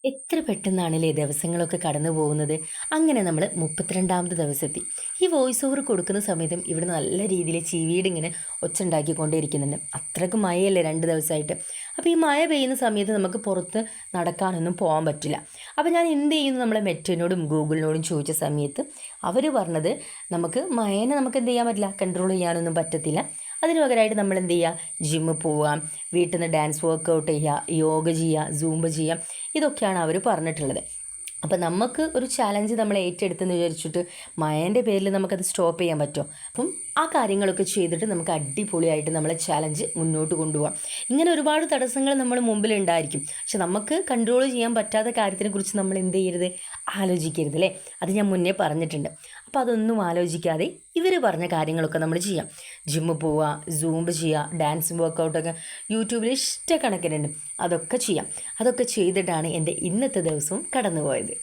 എത്ര പെട്ടെന്നാണല്ലേ ദിവസങ്ങളൊക്കെ കടന്നു പോകുന്നത്. അങ്ങനെ നമ്മൾ 32ാമത്തെ ദിവസമെത്തി. ഈ വോയിസ് ഓവർ കൊടുക്കുന്ന സമയത്തും ഇവിടെ നല്ല രീതിയിൽ ചീവീട് ഇങ്ങനെ ഒച്ച ഉണ്ടാക്കിക്കൊണ്ടേയിരിക്കുന്നുണ്ട്. അത്രയ്ക്ക് മഴയല്ലേ 2 ദിവസമായിട്ട്. അപ്പോൾ ഈ മഴ പെയ്യുന്ന സമയത്ത് നമുക്ക് പുറത്ത് നടക്കാനൊന്നും പോകാൻ പറ്റില്ല. അപ്പോൾ ഞാൻ എന്ത് ചെയ്യുന്നു, നമ്മളെ മെറ്റനോടും ഗൂഗിളിനോടും ചോദിച്ച സമയത്ത് അവർ പറഞ്ഞത് നമുക്ക് എന്ത് ചെയ്യാൻ പറ്റില്ല, കൺട്രോൾ ചെയ്യാനൊന്നും പറ്റത്തില്ല. അതിന് പകരമായിട്ട് നമ്മൾ എന്ത് ചെയ്യുക, ജിമ്മിൽ പോവുക, വീട്ടിൽ നിന്ന് ഡാൻസ് വർക്കൗട്ട് ചെയ്യുക, യോഗ ചെയ്യുക, സൂംബ ചെയ്യുക, ഇതൊക്കെയാണ് അവർ പറഞ്ഞിട്ടുള്ളത്. അപ്പം നമുക്ക് ഒരു ചാലഞ്ച് നമ്മൾ ഏറ്റെടുത്തെന്ന് വിചാരിച്ചിട്ട് മഴേൻ്റെ പേരിൽ നമുക്കത് സ്റ്റോപ്പ് ചെയ്യാൻ പറ്റുമോ? അപ്പം ആ കാര്യങ്ങളൊക്കെ ചെയ്തിട്ട് നമുക്ക് അടിപൊളിയായിട്ട് നമ്മളെ ചാലഞ്ച് മുന്നോട്ട് കൊണ്ടുപോകാം. ഇങ്ങനെ ഒരുപാട് തടസ്സങ്ങൾ നമ്മുടെ മുമ്പിൽ ഉണ്ടായിരിക്കും. പക്ഷെ നമുക്ക് കൺട്രോൾ ചെയ്യാൻ പറ്റാത്ത കാര്യത്തിനെക്കുറിച്ച് നമ്മൾ എന്ത് ചെയ്യരുത്, ആലോചിക്കരുത് അല്ലേ. അത് ഞാൻ മുന്നേ പറഞ്ഞിട്ടുണ്ട്. അപ്പോൾ അതൊന്നും ആലോചിക്കാതെ ഇവർ പറഞ്ഞ കാര്യങ്ങളൊക്കെ നമ്മൾ ചെയ്യാം. ജിമ്മിൽ പോവുക, സൂംബ് ചെയ്യുക, ഡാൻസ് വർക്കൗട്ടൊക്കെ യൂട്യൂബിൽ ഇഷ്ടക്കണക്കിനുണ്ട്. അതൊക്കെ ചെയ്യാം. അതൊക്കെ ചെയ്തിട്ടാണ് എൻ്റെ ഇന്നത്തെ ദിവസവും കടന്നുപോയത്.